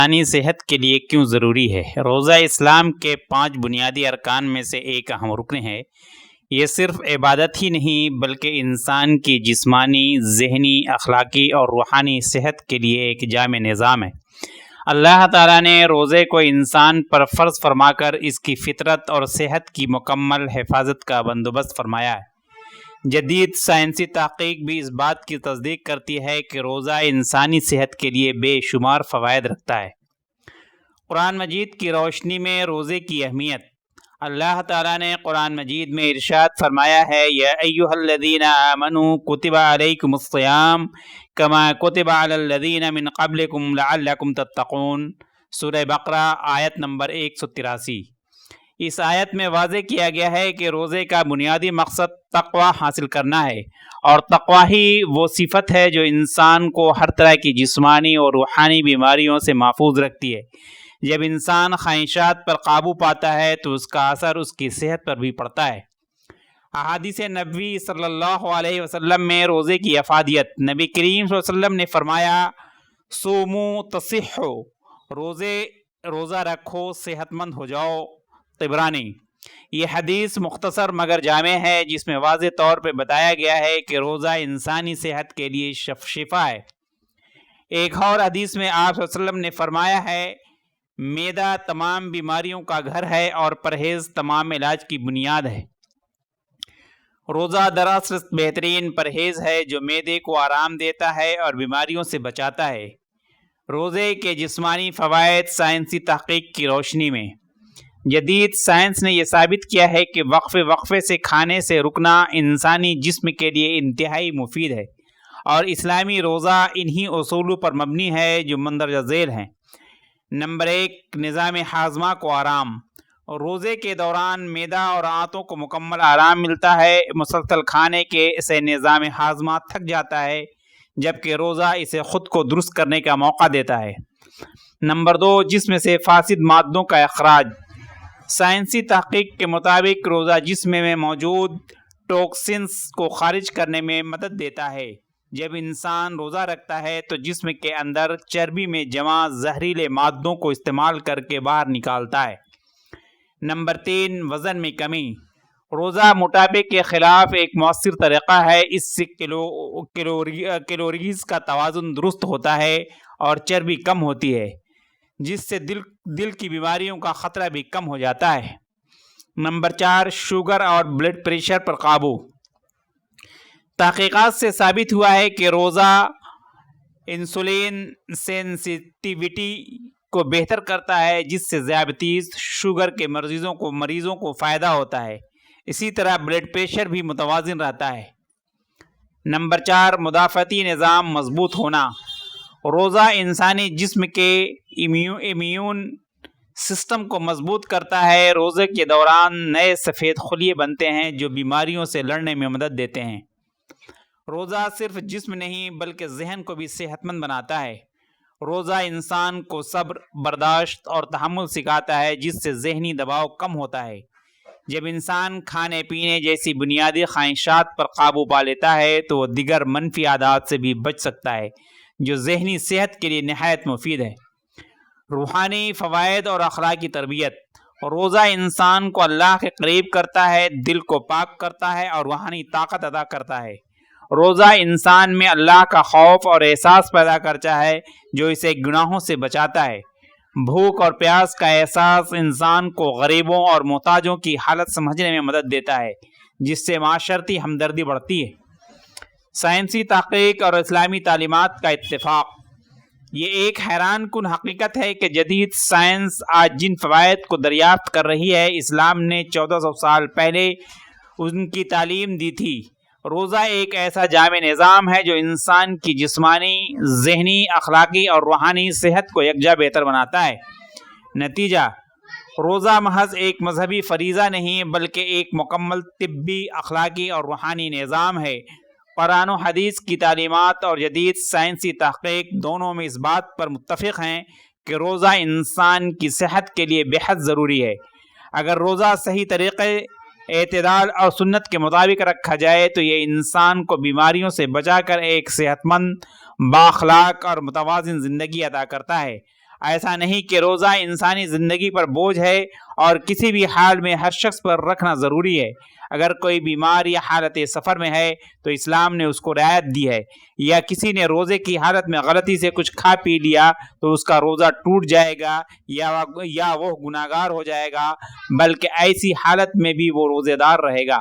انسانی صحت کے لیے کیوں ضروری ہے؟ روزہ اسلام کے 5 بنیادی ارکان میں سے ایک اہم رکن ہے۔ یہ صرف عبادت ہی نہیں بلکہ انسان کی جسمانی، ذہنی، اخلاقی اور روحانی صحت کے لیے ایک جامع نظام ہے۔ اللہ تعالیٰ نے روزے کو انسان پر فرض فرما کر اس کی فطرت اور صحت کی مکمل حفاظت کا بندوبست فرمایا ہے۔ جدید سائنسی تحقیق بھی اس بات کی تصدیق کرتی ہے کہ روزہ انسانی صحت کے لیے بے شمار فوائد رکھتا ہے۔ قرآن مجید کی روشنی میں روزے کی اہمیت۔ اللہ تعالیٰ نے قرآن مجید میں ارشاد فرمایا ہے، یا ایھا الذین آمنوا کتب علیکم الصیام کما کتب علی الذین من قبلکم لعلکم تتقون۔ سورہ بقرہ آیت نمبر 183۔ اس آیت میں واضح کیا گیا ہے کہ روزے کا بنیادی مقصد تقوی حاصل کرنا ہے، اور تقوی ہی وہ صفت ہے جو انسان کو ہر طرح کی جسمانی اور روحانی بیماریوں سے محفوظ رکھتی ہے۔ جب انسان خواہشات پر قابو پاتا ہے تو اس کا اثر اس کی صحت پر بھی پڑتا ہے۔ احادیث نبوی صلی اللہ علیہ وسلم میں روزے کی افادیت۔ نبی کریم صلی اللہ علیہ وسلم نے فرمایا، صوموا تصحوا، روزہ رکھو صحت مند ہو جاؤ۔ طبرانی۔ یہ حدیث مختصر مگر جامع ہے، جس میں واضح طور پہ بتایا گیا ہے کہ روزہ انسانی صحت کے لیے شفا ہے۔ ایک اور حدیث میں آپ صلی اللہ علیہ وسلم نے فرمایا ہے، معدہ تمام بیماریوں کا گھر ہے اور پرہیز تمام علاج کی بنیاد ہے۔ روزہ دراصل بہترین پرہیز ہے جو معدے کو آرام دیتا ہے اور بیماریوں سے بچاتا ہے۔ روزے کے جسمانی فوائد سائنسی تحقیق کی روشنی میں۔ جدید سائنس نے یہ ثابت کیا ہے کہ وقفے سے کھانے سے رکنا انسانی جسم کے لیے انتہائی مفید ہے، اور اسلامی روزہ انہی اصولوں پر مبنی ہے جو مندرجہ ذیل ہیں۔ نمبر 1، نظام ہاضمہ کو آرام۔ روزے کے دوران معدہ اور آنتوں کو مکمل آرام ملتا ہے۔ مسلسل کھانے سے نظام ہاضمہ تھک جاتا ہے، جبکہ روزہ اسے خود کو درست کرنے کا موقع دیتا ہے۔ نمبر 2، جسم سے فاسد مادوں کا اخراج۔ سائنسی تحقیق کے مطابق روزہ جسم میں موجود ٹاکسنز کو خارج کرنے میں مدد دیتا ہے۔ جب انسان روزہ رکھتا ہے تو جسم کے اندر چربی میں جمع زہریلے مادوں کو استعمال کر کے باہر نکالتا ہے۔ نمبر 3، وزن میں کمی۔ روزہ موٹاپے کے خلاف ایک مؤثر طریقہ ہے۔ اس سے کیلوریز کا توازن درست ہوتا ہے اور چربی کم ہوتی ہے، جس سے دل کی بیماریوں کا خطرہ بھی کم ہو جاتا ہے۔ نمبر 4، شوگر اور بلڈ پریشر پر قابو۔ تحقیقات سے ثابت ہوا ہے کہ روزہ انسولین سینسیٹیوٹی کو بہتر کرتا ہے، جس سے ذیابیطس، شوگر کے مریضوں کو فائدہ ہوتا ہے۔ اسی طرح بلڈ پریشر بھی متوازن رہتا ہے۔ نمبر 4، مدافعتی نظام مضبوط ہونا۔ روزہ انسانی جسم کے امیون سسٹم کو مضبوط کرتا ہے۔ روزے کے دوران نئے سفید خلیے بنتے ہیں جو بیماریوں سے لڑنے میں مدد دیتے ہیں۔ روزہ صرف جسم نہیں بلکہ ذہن کو بھی صحت مند بناتا ہے۔ روزہ انسان کو صبر، برداشت اور تحمل سکھاتا ہے، جس سے ذہنی دباؤ کم ہوتا ہے۔ جب انسان کھانے پینے جیسی بنیادی خواہشات پر قابو پا لیتا ہے تو وہ دیگر منفی عادات سے بھی بچ سکتا ہے، جو ذہنی صحت کے لیے نہایت مفید ہے۔ روحانی فوائد اور اخلاقی تربیت۔ روزہ انسان کو اللہ کے قریب کرتا ہے، دل کو پاک کرتا ہے اور روحانی طاقت عطا کرتا ہے۔ روزہ انسان میں اللہ کا خوف اور احساس پیدا کرتا ہے، جو اسے گناہوں سے بچاتا ہے۔ بھوک اور پیاس کا احساس انسان کو غریبوں اور محتاجوں کی حالت سمجھنے میں مدد دیتا ہے، جس سے معاشرتی ہمدردی بڑھتی ہے۔ سائنسی تحقیق اور اسلامی تعلیمات کا اتفاق۔ یہ ایک حیران کن حقیقت ہے کہ جدید سائنس آج جن فوائد کو دریافت کر رہی ہے، اسلام نے 1400 سال پہلے ان کی تعلیم دی تھی۔ روزہ ایک ایسا جامع نظام ہے جو انسان کی جسمانی، ذہنی، اخلاقی اور روحانی صحت کو یکجا بہتر بناتا ہے۔ نتیجہ، روزہ محض ایک مذہبی فریضہ نہیں بلکہ ایک مکمل طبی، اخلاقی اور روحانی نظام ہے۔ قرآن و حدیث کی تعلیمات اور جدید سائنسی تحقیق دونوں میں اس بات پر متفق ہیں کہ روزہ انسان کی صحت کے لیے بے حد ضروری ہے۔ اگر روزہ صحیح طریقے، اعتدال اور سنت کے مطابق رکھا جائے تو یہ انسان کو بیماریوں سے بچا کر ایک صحت مند، بااخلاق اور متوازن زندگی عطا کرتا ہے۔ ایسا نہیں کہ روزہ انسانی زندگی پر بوجھ ہے اور کسی بھی حال میں ہر شخص پر رکھنا ضروری ہے۔ اگر کوئی بیمار یا حالت سفر میں ہے تو اسلام نے اس کو رعایت دی ہے، یا کسی نے روزے کی حالت میں غلطی سے کچھ کھا پی لیا تو اس کا روزہ ٹوٹ جائے گا یا وہ گناہگار ہو جائے گا، بلکہ ایسی حالت میں بھی وہ روزے دار رہے گا۔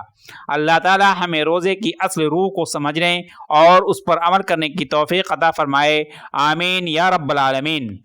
اللہ تعالی ہمیں روزے کی اصل روح کو سمجھنے اور اس پر عمل کرنے کی توفیق عطا فرمائے، آمین یا رب العالمین۔